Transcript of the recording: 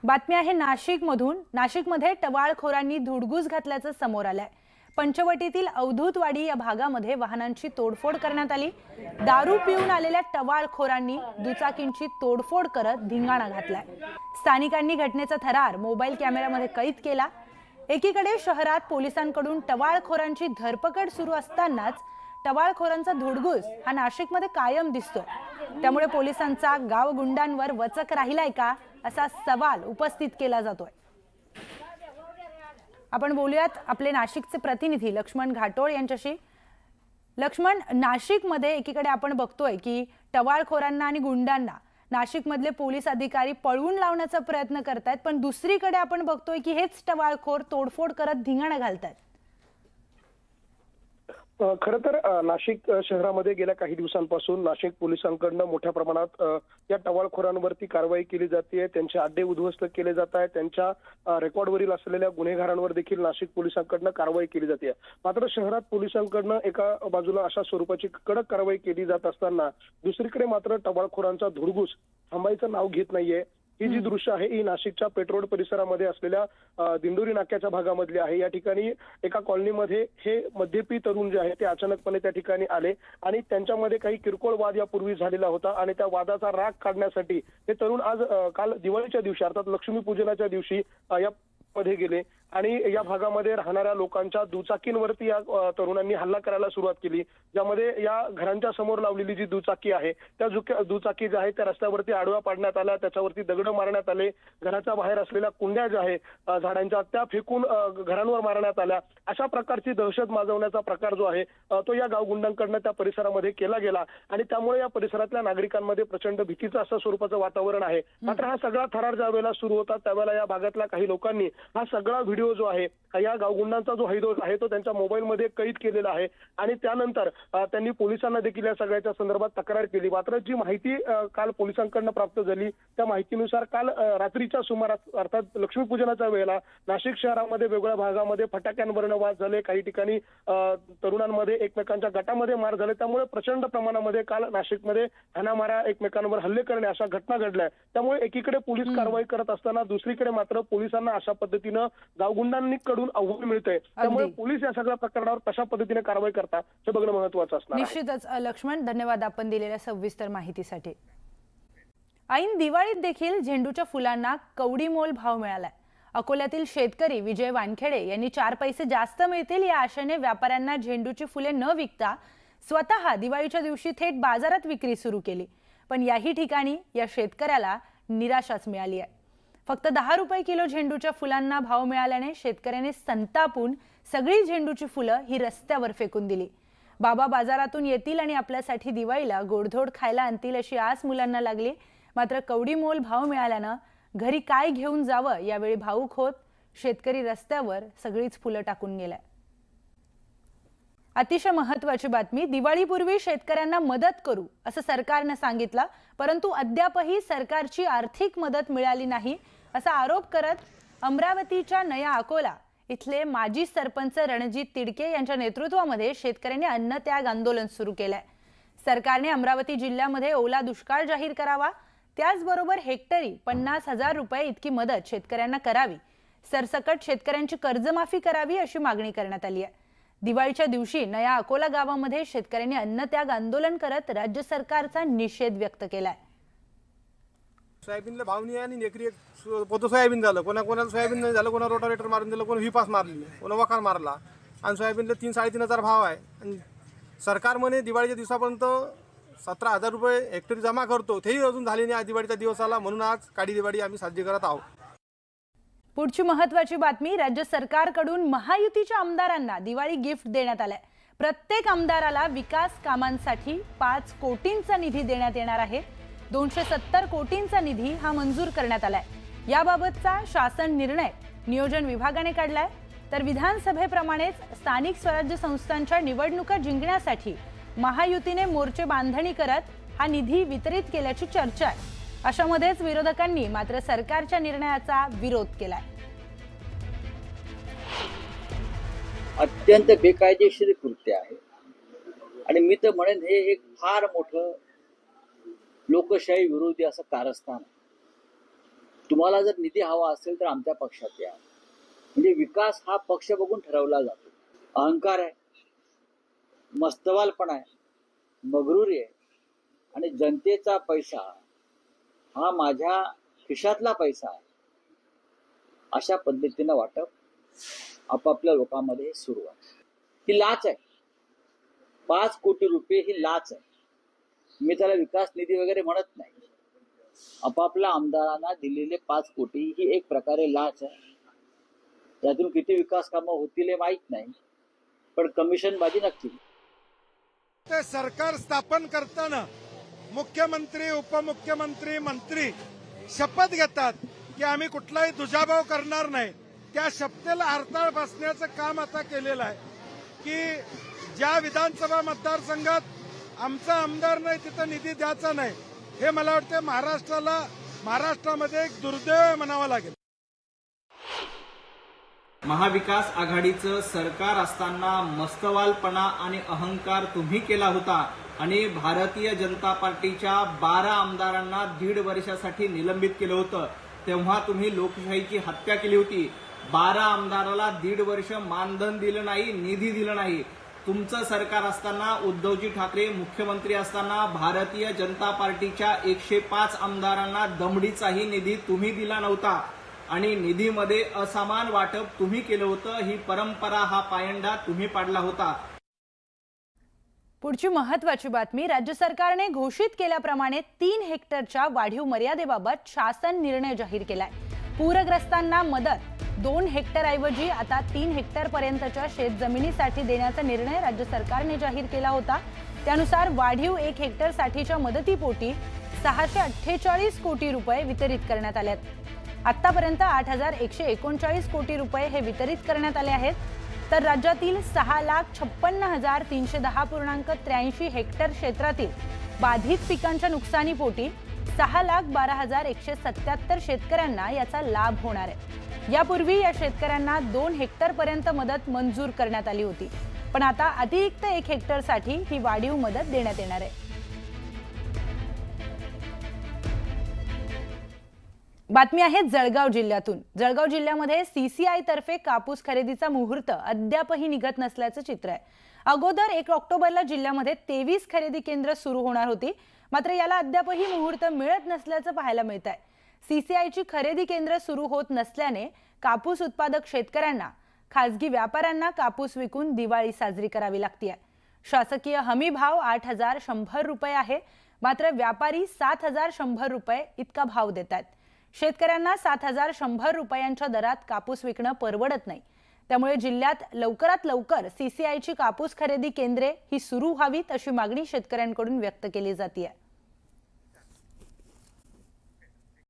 बातमी आहे नाशिकमधून। नाशिकमध्ये टवाळखोरांनी धुडगूस घातल्याचं समोर आलंय। पंचवटीतील अवधूतवाडी या भागामध्ये वाहनांची तोडफोड करण्यात आली। दारू पिऊन आलेल्या टवाळखोरांनी दुचाकींची तोडफोड करत धिंगाणा घातलाय। स्थानिकांनी घटनेचा थरार मोबाईल कॅमेऱ्यामध्ये कैद केला। एकीकडे शहरात पोलिसांकडून टवाळखोरांची धरपकड सुरू असतानाच टवाळखोरांचा धुडगूस हा नाशिकमध्ये कायम दिसतोय। त्यामुळे पोलिसांचा गावगुंडांवर वचक राहिलाय का असा सवाल उपस्थित केला जातोय। आपण बोलूयात आपले नाशिकचे प्रतिनिधी लक्ष्मण घाटोळ यांच्याशी। लक्ष्मण, नाशिकमध्ये एकीकडे आपण बघतोय की टवाळखोरांना आणि गुंडांना नाशिकमधले पोलीस अधिकारी पळवून लावण्याचा प्रयत्न करतायत, पण दुसरीकडे आपण बघतोय की हेच टवाळखोर तोडफोड करत धिंगाणा घालतायत। खरं तर नाशिक शहरामध्ये गेल्या काही दिवसांपासून नाशिक पोलिसांकडून मोठ्या प्रमाणात या टवाळखोरांवरती कारवाई केली जाते। त्यांचे अड्डे उद्ध्वस्त केले जात आहेत। त्यांच्या रेकॉर्डवरील असलेल्या गुन्हेगारांवर देखील नाशिक पोलिसांकडून कारवाई केली जाते। मात्र शहरात पोलिसांकडून एका बाजूला अशा स्वरूपाची कडक कारवाई केली जात असताना दुसरीकडे मात्र टवाळखोरांचा धुडगूस थांबायचं नाव घेत नाहीये। ही जी दृश्य आहे ही नाशिकच्या पेट्रोल परिसरामध्ये असलेल्या दिंडोरी नाक्याच्या भागामधली आहे। या ठिकाणी एका कॉलनीमध्ये हे मध्यपी तरुण जे आहे ते अचानकपणे त्या ठिकाणी आले आणि त्यांच्यामध्ये काही किरकोळ वाद यापूर्वी झालेला होता आणि त्या वादाचा राग काढण्यासाठी हे तरुण आज काल दिवाळीच्या दिवशी अर्थात लक्ष्मीपूजनाच्या दिवशी या मध्ये गेले आणि या भागामध्ये राहणाऱ्या लोकांच्या दुचाकींवरती या तरुणांनी हल्ला करायला सुरुवात केली, ज्यामध्ये या घरांच्या समोर लावलेली जी दुचाकी आहे त्या दुचाकी ज्या आहेत त्या रस्त्यावरती आडव्या पाडण्यात आल्या, त्याच्यावरती दगड मारण्यात आले, घराच्या बाहेर असलेल्या कुंड्या ज्या आहेत झाडांच्या त्या फेकून घरांवर मारण्यात आल्या। अशा प्रकारची दहशत माजवण्याचा प्रकार जो आहे तो या गावगुंडांकडून त्या परिसरामध्ये केला गेला आणि त्यामुळे या परिसरातल्या नागरिकांमध्ये प्रचंड भीतीचं असं स्वरूपाचं वातावरण आहे। मात्र हा सगळा थरार ज्यावेळेला सुरू होता त्यावेळेला या भागातल्या काही लोकांनी हा सगळा व्हिडिओ जो आहे या गावगुंडांचा जो हैदोस आहे तो त्यांच्या मोबाईलमध्ये कैद केलेला आहे आणि त्यानंतर त्यांनी पोलिसांना देखील या सगळ्याच्या संदर्भात तक्रार केली। मात्र जी माहिती काल पोलिसांकडून प्राप्त झाली त्या माहितीनुसार काल रात्रीच्या सुमारास अर्थात लक्ष्मीपूजनाच्या वेळेला नाशिक शहरामध्ये वेगवेगळ्या भागामध्ये फटाक्यांवरून वाद झाले, काही ठिकाणी तरुणांमध्ये एकमेकांच्या गटामध्ये मार झाले। त्यामुळे प्रचंड प्रमाणामध्ये काल नाशिकमध्ये हाणामाऱ्या, एकमेकांवर हल्ले करणे अशा घटना घडल्या। त्यामुळे एकीकडे पोलीस कारवाई करत असताना दुसरीकडे मात्र पोलिसांना अशा पद्धतीनं गावगुंडांकडून आव्हान मिळतंय। त्यामुळे पोलीस या सगळ्या प्रकरणावर कशा पद्धतीने कारवाई करतात हे बघणं महत्त्वाचं असणार आहे। निश्चितच लक्ष्मण, धन्यवाद आपण दिलेल्या सविस्तर माहितीसाठी। ऐन दिवाळीत देखील झेंडूच्या फुलांना कवडीमोल भाव मिळालाय। अकोल्यातील शेतकरी विजय वानखेडे यांनी 4 पैसे जास्त मिळतील या आशेने व्यापाऱ्यांना झेंडूची फुले न विकता स्वतः दिवाळीच्या दिवशी थेट बाजारात विक्री सुरू केली, पण याही ठिकाणी या शेतकऱ्याला निराशाच मिळाली आहे। फक्त 10 रुपये किलो झेंडूच्या फुलांना भाव मिळाल्याने शेतकऱ्याने संतापून सगळी झेंडूची फुलं ही रस्त्यावर फेकून दिली। बाबा बाजारातून येतील आणि आपल्यासाठी दिवाळीला गोडधोड खायला आणतील अशी आस मुलांना लागली। मात्र कवडीमोल भाव मिळाल्यानं घरी काय घेऊन जावं यावेळी भावूक होत शेतकरी रस्त्यावर सगळीच फुलं टाकून गेलाय। अतिशय महत्त्वाची बातमी, दिवाळीपूर्वी शेतकऱ्यांना मदत करू असं सरकारने सांगितलं, परंतु अद्यापही सरकारची आर्थिक मदत मिळाली नाही असा आरोप करत अमरावतीच्या नया अकोला इथले माजी सरपंच रणजित तिडके यांच्या नेतृत्वामध्ये शेतकऱ्यांनी अन्नत्याग आंदोलन सुरू केलंय। सरकारने अमरावती जिल्ह्यामध्ये ओला दुष्काळ जाहीर करावा, त्याचबरोबर हेक्टरी 50,000 रुपये इतकी मदत शेतकऱ्यांना करावी, सरसकट शेतकऱ्यांची कर्जमाफी करावी अशी मागणी करण्यात आली आहे। दिवाळीच्या दिवशी नया अकोला गावामध्ये शेतकऱ्यांनी अन्नत्याग आंदोलन करत राज्य सरकारचा निषेध व्यक्त केलाय। सोयाबीनला भाव नाही आणि नेकरी एक पोतं सोयाबीन झालं, कोणाला सोयाबीन नाही झालं, कोणा रोटावेटर मारून दिलं, कोण विपास मारली, कोणा वखार मारला आणि सोयाबीनला 3-3.5 भाव आहे। आणि सरकार म्हणे दिवाळीच्या दिवसापर्यंत 17,000 रुपये हेक्टरी जमा करतो, तेही अजून झाले नाही। आज दिवाळीचा दिवस आला म्हणून आज काळी दिवाळी आम्ही साजरी करत आहोत। पुढची महत्त्वाची बातमी, राज्य सरकारकडून महायुतीच्या आमदारांना दिवाळी गिफ्ट देण्यात आलाय। प्रत्येक आमदाराला विकास कामांसाठी 5 कोटींचा निधी देण्यात येणार आहे। 270 कोटींचा निधी हा मंजूर करण्यात आलाय। याबाबतचा शासन निर्णय नियोजन विभागाने काढलाय। तर विधानसभेप्रमाणेच स्थानिक स्वराज्य संस्थांच्या निवडणुका जिंकण्यासाठी महायुतीने मोर्चे बांधणी करत हा निधी वितरित केल्याची चर्चा आहे। अशामध्येच विरोधकांनी मात्र सरकारच्या निर्णयाचा विरोध केलाय। अत्यंत बेकायदेशीर कृत्य आहे आणि मी तर म्हणेन हे एक फार मोठं लोकशाही विरोधी असं कारस्थान आहे। तुम्हाला जर निधी हवा असेल तर आमच्या पक्षात या. म्हणजे विकास हा पक्ष बघून ठरवला जातो. अहंकार आहे, मस्तवालपणा आहे, मगरुरी आहे आणि जनतेचा पैसा हा माझ्या खिशातला पैसा आहे, अशा पद्धतीनं वाटप आपापल्या लोकांमध्ये सुरू आहे. ही लाच आहे. 5 कोटी रुपये ही लाच आहे. मी त्याला विकास निधी वगैरे म्हणत नाही. आपापल्या आमदारांना दिलेले 5 कोटी ही एक प्रकारे लाच आहे. त्यातून किती विकास कामं होतील हे माहीत नाही, पण कमिशनबाजी नक्की. ते सरकार स्थापन करताना मुख्यमंत्री, उपमुख्यमंत्री, मंत्री शपथ घेतात की आम्ही कुठलाही दुजाभाव करणार नाही. त्या शपथेला हरताळ बसण्याचं काम आता केलेलं आहे की ज्या विधानसभा मतदारसंघात आमचा आमदार नाही तिथं निधी द्यायचा नाही. हे मला वाटतं महाराष्ट्रामध्ये एक दुर्दैव म्हणावं लागेल. महाविकास आघाडीचं सरकार असताना मस्तवालपणा आणि अहंकार तुम्ही केला होता आणि भारतीय जनता पार्टीच्या 12 आमदारांना 1.5 वर्षासाठी निलंबित केलं होतं. तेव्हा तुम्ही लोकशाहीची हत्या केली होती. 12 आमदाराला 1.5 वर्ष मानधन दिलं नाही, निधी दिलं नाही. तुमचं सरकार असताना उद्धवजी ठाकरे मुख्यमंत्री असताना भारतीय जनता पार्टीच्या 105 आमदारांना दमडीचाही निधी तुम्ही दिला नव्हता आणि निधीमध्ये असमान वाटप तुम्ही केलं होतं. ही परंपरा, हा पायंडा तुम्ही पाडला होता. पुढची महत्वाची बातमी. राज्य सरकारने घोषित केल्याप्रमाणे 3 हेक्टरच्या वाढीव मर्यादेबाबत शासन निर्णय जाहीर केलाय. पूरग्रस्तांना मदत 2 हेक्टरऐवजी आता 3 हेक्टरपर्यंतच्या शेतजमिनीसाठी देण्याचा निर्णय राज्य सरकारने जाहीर केला होता. त्यानुसार वाढीव 1 हेक्टरसाठीच्या मदतीपोटी 648 कोटी रुपये वितरित करण्यात आले आहेत. आतापर्यंत 8,139 कोटी रुपये हे वितरित करण्यात आले आहेत. तर राज्यातील 6,56,310.83 हेक्टर क्षेत्रातील बाधित पिकांच्या नुकसानीपोटी 6,12,177 शेतकऱ्यांना याचा लाभ होणार आहे. यापूर्वी या शेतकऱ्यांना 2 हेक्टरपर्यंत मदत मंजूर करण्यात आली होती, पण आता अतिरिक्त 1 हेक्टरसाठी ही वाढीव मदत देण्यात येणार आहे. बातमी आहे जळगाव जिल्ह्यातून. जळगाव जिल्ह्यामध्ये सीसीआय तर्फे कापूस खरेदीचा मुहूर्त अद्यापही निघत नसल्याचं चित्र आहे. अगोदर 1 ऑक्टोबरला जिल्ह्यामध्ये 23 खरेदी केंद्र सुरू होणार होती, मात्र याला अद्यापही मुहूर्त मिळत नसल्याचं पाहायला मिळत आहे. सीसीआयची खरेदी केंद्र सुरू होत नसल्याने कापूस उत्पादक शेतकऱ्यांना, खासगी व्यापाऱ्यांना कापूस विकून दिवाळी साजरी करावी लागते. शासकीय हमी भाव 8,100 रुपये आहे, मात्र व्यापारी 7,100 रुपये इतका भाव देतात. शेतकऱ्यांना 7,100 रुपयांच्या दरात कापूस विकणं परवडत नाही. त्यामुळे जिल्ह्यात लवकरात लवकर सीसीआयची कापूस खरेदी केंद्रे ही सुरू व्हावीत अशी मागणी शेतकऱ्यांकडून व्यक्त केली जाते.